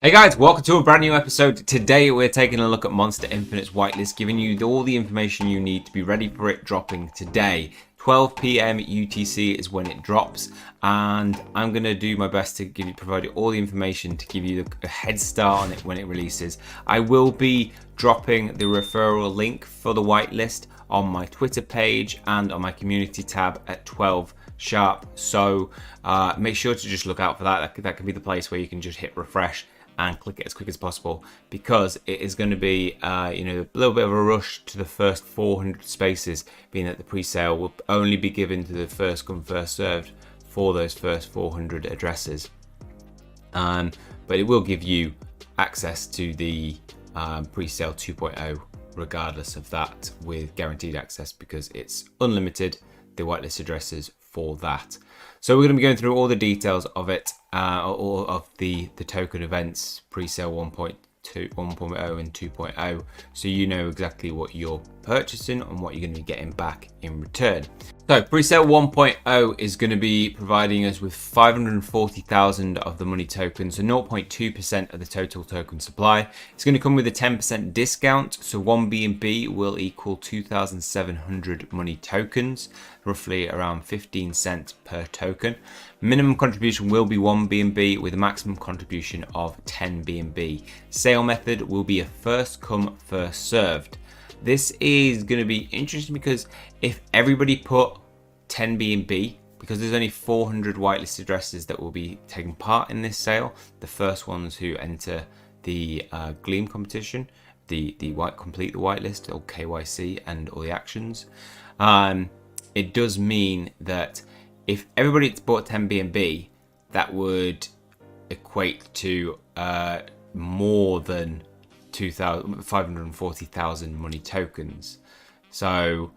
Hey guys, welcome to a brand new episode. Today we're taking a look at Monsta Infinite's whitelist, giving you all the information you need to be ready for it dropping today. 12 p.m. UTC is when it drops, and I'm going to do my best to provide you all the information to give you a head start on it when it releases. I will be dropping the referral link for the whitelist on my Twitter page and on my community tab at 12 sharp. So make sure to just look out for that. That could be the place where you can just hit refresh and click it as quick as possible, because it is going to be a little bit of a rush to the first 400 spaces, being that the pre-sale will only be given to the first come first served for those first 400 addresses, but it will give you access to the pre-sale 2.0 regardless of that, with guaranteed access, because it's unlimited, the whitelist addresses for that. So we're going to be going through all the details of it, all of the token events, pre-sale 1.2, 1.0 and 2.0, so you know exactly what you're purchasing and what you're going to be getting back in return. So pre-sale 1.0 is going to be providing us with 540,000 of the MONI tokens, so 0.2% of the total token supply. It's going to come with a 10% discount, so 1 BNB will equal 2,700 MONI tokens, roughly around 15 cents per token. Minimum contribution will be 1 BNB with a maximum contribution of 10 BNB. Sale method will be a first come first served. This is going to be interesting because if everybody put 10 BNB, because there's only 400 whitelist addresses that will be taking part in this sale, the first ones who enter the Gleam competition, complete the whitelist, or KYC and all the actions, it does mean that if everybody bought 10 BNB, that would equate to more than 540,000 MONI tokens. So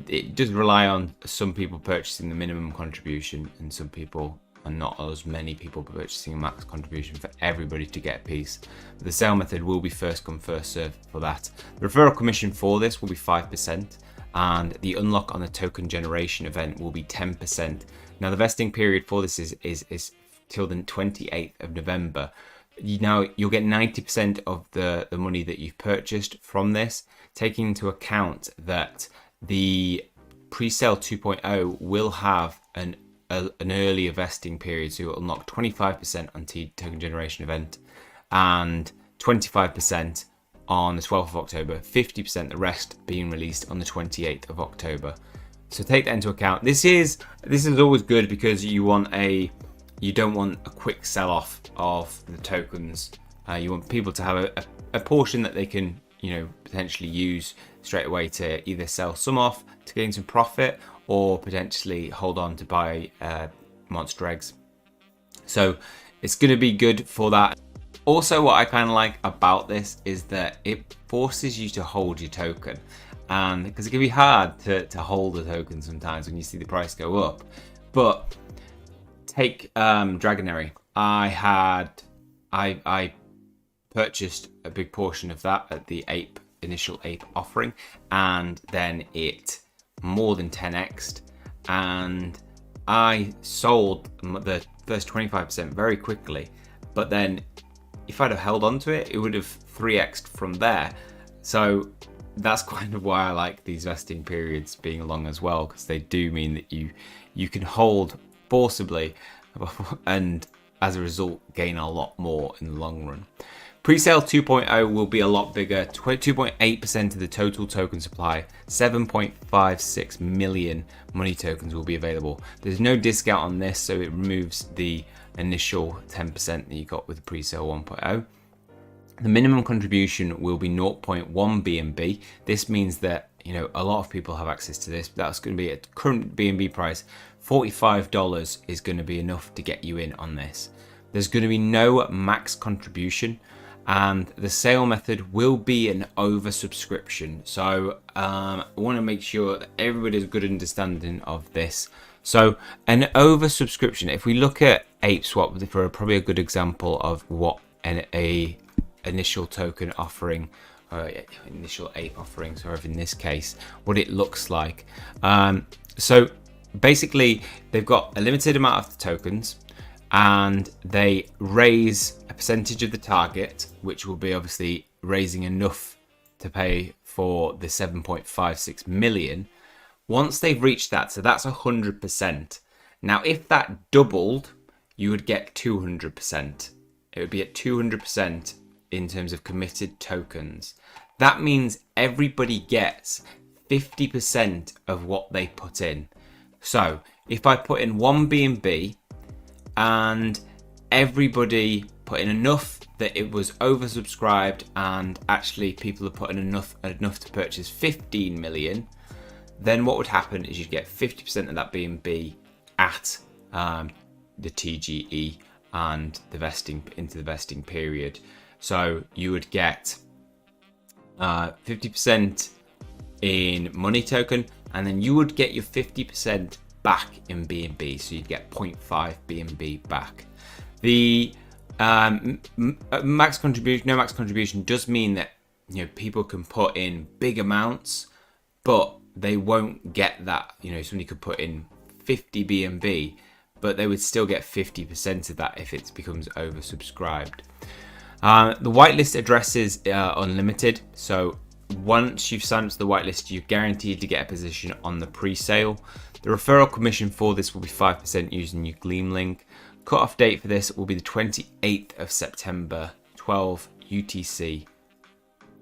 it does rely on some people purchasing the minimum contribution, and some people, and not as many people, purchasing a max contribution for everybody to get a piece. But the sale method will be first come first served for that. The referral commission for this will be 5%, and the unlock on the token generation event will be 10%. Now the vesting period for this is till the 28th of November. Now you'll get 90% of the money that you've purchased from this, taking into account that the pre-sale 2.0 will have an earlier vesting period, so you'll unlock 25% on token generation event and 25% on the 12th of October, 50% the rest being released on the 28th of October. So take that into account. This is always good, because you don't want a quick sell-off of the tokens. You want people to have a portion that they can, potentially use straight away to either sell some off to gain some profit, or potentially hold on to buy monster eggs. So it's going to be good for that. Also, what I kind of like about this is that it forces you to hold your token, and because it can be hard to hold a token sometimes when you see the price go up. But take Dragonary. I purchased a big portion of that at the initial ape offering, and then it more than 10x'd, and I sold the first 25% very quickly. But then if I'd have held on to it, it would have 3x'd from there. So that's kind of why I like these vesting periods being long as well, because they do mean that you can hold forcibly, and as a result gain a lot more in the long run. Pre-sale 2.0 will be a lot bigger, 2.8% of the total token supply, 7.56 million MONI tokens will be available. There's no discount on this, so it removes the initial 10% that you got with the pre-sale 1.0. The minimum contribution will be 0.1 BNB. This means that a lot of people have access to this, but that's going to be at current BNB price. $45 is going to be enough to get you in on this. There's going to be no max contribution, and the sale method will be an oversubscription. So I want to make sure that everybody has a good understanding of this. So an oversubscription, if we look at ApeSwap for probably a good example of what a initial token offering, initial ape offerings, or in this case, what it looks like. So basically, they've got a limited amount of the tokens, and they raise a percentage of the target, which will be obviously raising enough to pay for the 7.56 million. Once they've reached that, so that's 100%. Now, if that doubled, you would get 200%. It would be at 200% in terms of committed tokens. That means everybody gets 50% of what they put in. So if I put in one BNB and everybody put in enough that it was oversubscribed and actually people are putting enough to purchase 15 million, then what would happen is you'd get 50% of that BNB at the TGE and the vesting into the vesting period. So you would get 50% in MONI token, and then you would get your 50% back in BNB. So you'd get 0.5 BNB back. The max contribution, no max contribution, does mean that people can put in big amounts, but they won't get that. Somebody could put in 50 BNB, but they would still get 50% of that if it becomes oversubscribed. The whitelist addresses are unlimited, so once you've signed up to the whitelist, you're guaranteed to get a position on the pre-sale. The referral commission for this will be 5% using your Gleam link. Cut-off date for this will be the 28th of September, 12 UTC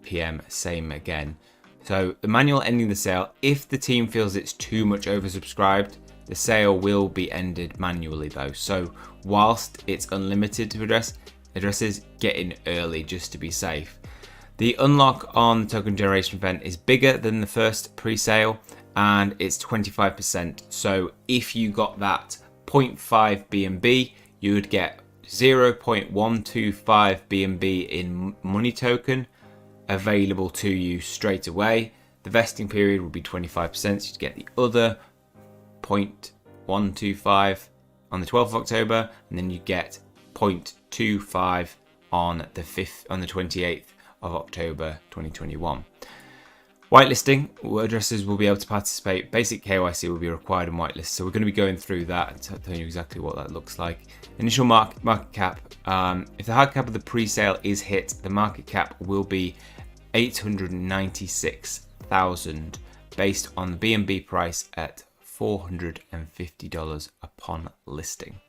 PM, same again. So the manual ending the sale, if the team feels it's too much oversubscribed, the sale will be ended manually though. So whilst it's unlimited to addresses, get in early just to be safe. The unlock on the token generation event is bigger than the first pre-sale and it's 25%. So if you got that 0.5 BNB, you would get 0.125 BNB in MONI token available to you straight away. The vesting period will be 25%, so you'd get the other 0.125 on the 12th of October, and then you get 0.25 on the 28th of October 2021. Whitelisting addresses will be able to participate. Basic KYC will be required in whitelist, so we're going to be going through that and telling you exactly what that looks like. Initial market cap. If the hard cap of the pre-sale is hit, the market cap will be 896,000 based on the BNB price at $450 upon listing.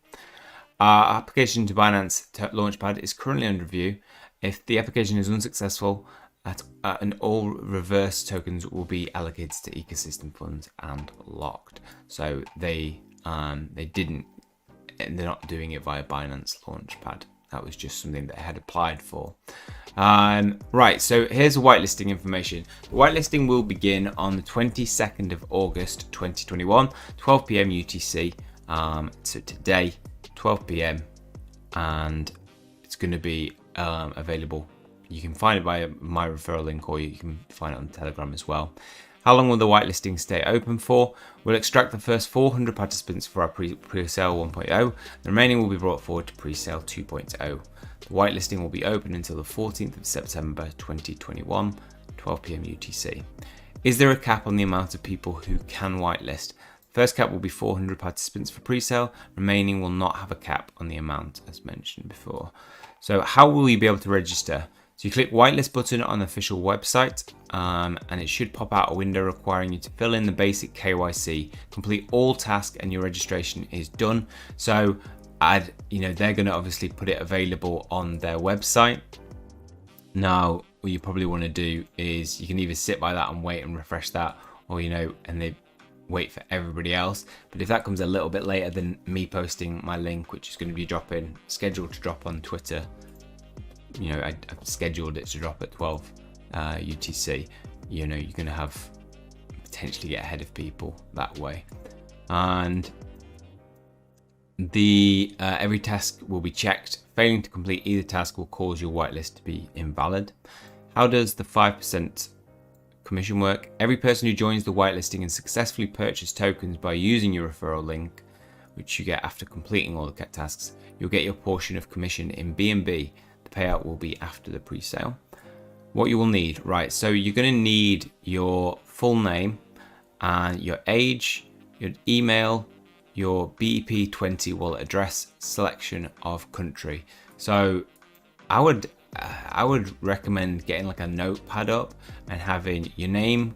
Our application to Binance Launchpad is currently under review. If the application is unsuccessful, and all reverse tokens will be allocated to ecosystem funds and locked. So they're not doing it via Binance Launchpad. That was just something that I had applied for. Right, so here's the whitelisting information. The whitelisting will begin on the 22nd of August 2021, 12 PM UTC. So today, 12 PM, and it's going to be available. You can find it via my referral link, or you can find it on Telegram as well. How long will the whitelisting stay open for? We'll extract the first 400 participants for our pre-sale 1.0. The remaining will be brought forward to pre-sale 2.0. The whitelisting will be open until the 14th of September 2021, 12 PM UTC. Is there a cap on the amount of people who can whitelist? First cap will be 400 participants for pre-sale. Remaining will not have a cap on the amount as mentioned before. So how will you be able to register? So you click whitelist button on the official website, and it should pop out a window requiring you to fill in the basic KYC, complete all tasks, and your registration is done. So they're going to obviously put it available on their website. Now, what you probably want to do is you can either sit by that and wait and refresh that, or and they wait for everybody else. But if that comes a little bit later than me posting my link, which is going to be scheduled to drop on Twitter, I've scheduled it to drop at 12 UTC. You're going to have potentially get ahead of people that way. And the every task will be checked. Failing to complete either task will cause your whitelist to be invalid. How does the 5% commission work? Every person who joins the whitelisting and successfully purchase tokens by using your referral link, which you get after completing all the tasks, you'll get your portion of commission in BNB. Payout will be after the pre-sale. What you will need, right? So you're going to need your full name and your age, your email, your BEP20 wallet address, selection of country. So I would recommend getting like a notepad up and having your name,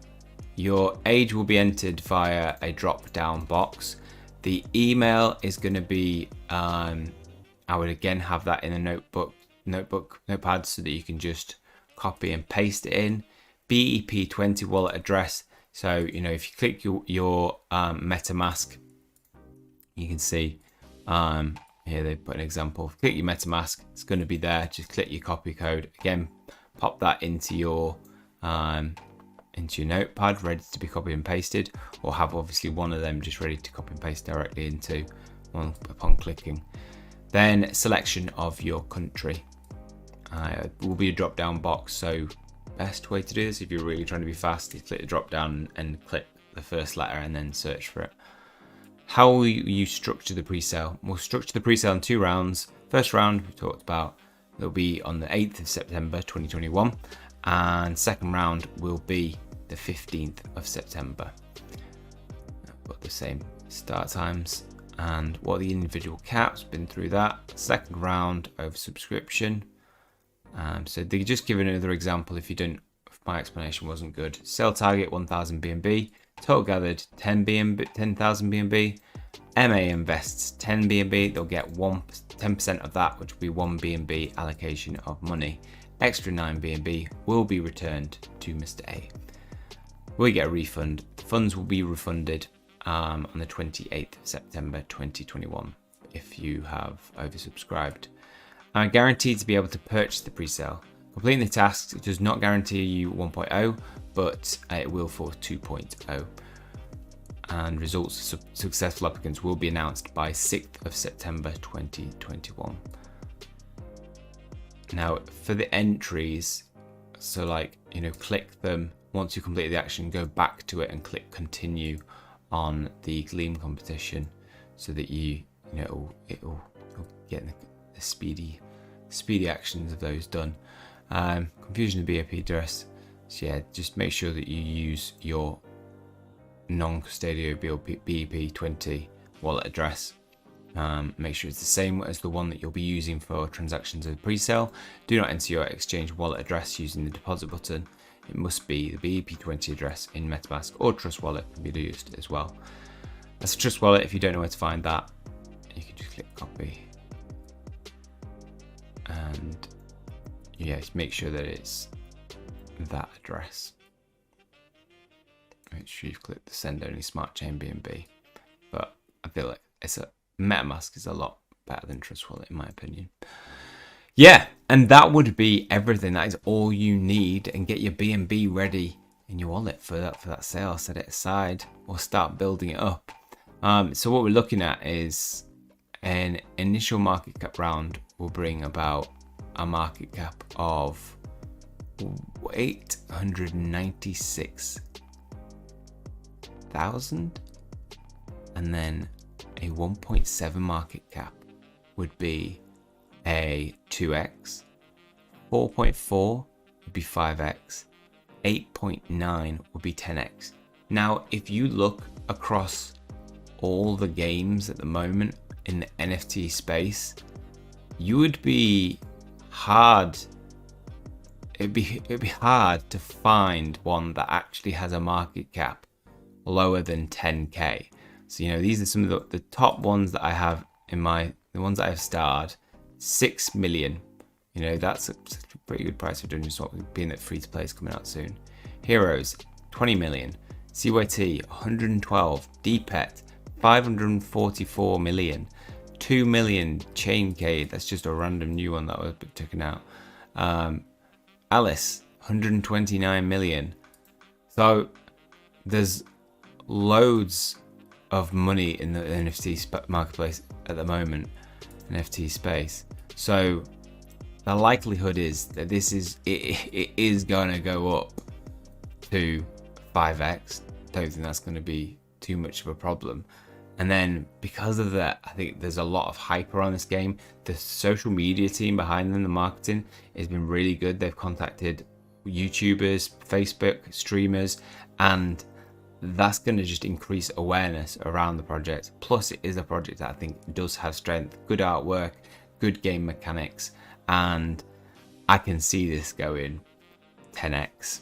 your age will be entered via a drop down box. The email is going to be, I would again have that in a notepad so that you can just copy and paste it in. BEP20 wallet address. So, you know, if you click your MetaMask, you can see here they put an example. Click your MetaMask, it's going to be there. Just click your copy code. Again, pop that into your notepad, ready to be copied and pasted, or have obviously one of them just ready to copy and paste directly into one upon clicking. Then selection of your country. Will be a drop down box, so best way to do this if you're really trying to be fast is click the drop down and click the first letter and then search for it. How will you structure the pre-sale? We'll structure the pre-sale in 2 rounds. First round we talked about, it'll be on the 8th of September 2021, and second round will be the 15th of September. Got the same start times and what are the individual caps, been through that. Second round over subscription. So they just give another example if my explanation wasn't good. Sell target 1000 BNB, total gathered 10,000 BNB. MA invests 10 BNB, they'll get 10% of that, which will be 1 BNB allocation of money. Extra 9 BNB will be returned to Mr. A. We get a refund. Funds will be refunded on the 28th of September 2021 if you have oversubscribed. Guaranteed to be able to purchase the pre-sale. Completing the tasks, it does not guarantee you 1.0, but it will for 2.0. And results of successful applicants will be announced by 6th of September 2021. Now for the entries, so like, you know, click them. Once you complete the action, go back to it and click continue on the Gleam competition so that it'll get the speedy actions of those done. Confusion of BAP address. So yeah, just make sure that you use your non-custodial BEP20 wallet address. Make sure it's the same as the one that you'll be using for transactions of pre-sale. Do not enter your exchange wallet address using the deposit button. It must be the BEP20 address in MetaMask, or Trust Wallet can be used as well. As a Trust Wallet, if you don't know where to find that, you can just click copy. And yeah, make sure that it's that address. Make sure you've clicked the send only smart chain BNB. But I feel like MetaMask is a lot better than Trust Wallet in my opinion. Yeah, and that would be everything. That is all you need, and get your BNB ready in your wallet for that sale. Set it aside or start building it up. So what we're looking at is an initial market cap round will bring about a market cap of 896,000, and then a 1.7 market cap would be a 2x, 4.4 would be 5x, 8.9 would be 10x. Now, if you look across all the games at the moment in the NFT space, you would be it'd be hard to find one that actually has a market cap lower than 10k. So, you know, these are some of the top ones that I have in the ones that I've starred. 6 million, you know, that's a pretty good price for doing swap, being that free to play is coming out soon. Heroes 20 million, CYT 112, DPET 544 million, 2 million Chaincade, that's just a random new one that was taken out. Alice 129 million. So there's loads of money in the NFT marketplace at the moment, NFT space. So the likelihood is that it is going to go up to 5x. Don't think that's going to be too much of a problem. And then because of that, I think there's a lot of hype around this game. The social media team behind them, the marketing, has been really good. They've contacted YouTubers, Facebook streamers, and that's going to just increase awareness around the project. Plus, it is a project that I think does have strength, good artwork, good game mechanics, and I can see this going 10x.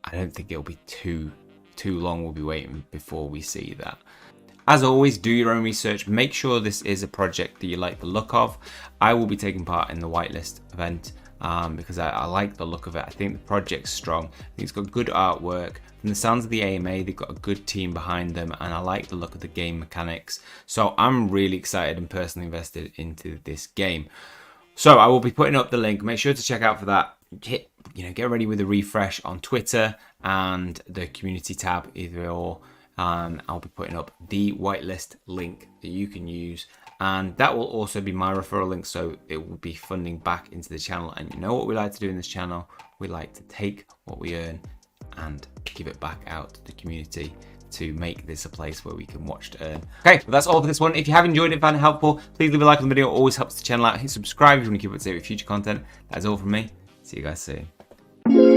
I don't think it'll be too long we'll be waiting before we see that. As always, do your own research. Make sure this is a project that you like the look of. I will be taking part in the Whitelist event because I like the look of it. I think the project's strong. I think it's got good artwork. From the sounds of the AMA, they've got a good team behind them, and I like the look of the game mechanics. So I'm really excited and personally invested into this game. So I will be putting up the link. Make sure to check out for that. Get ready with a refresh on Twitter and the community tab, either or. I'll be putting up the Whitelist link that you can use, and that will also be my referral link, so it will be funding back into the channel. And you know what we like to do in this channel? We like to take what we earn and give it back out to the community to make this a place where we can watch to earn. Okay, well, that's all for this one. If you have enjoyed it, found it helpful, please leave a like on the video. It always helps the channel out. Hit subscribe if you want to keep up to date with future content. That's all from me. See you guys soon.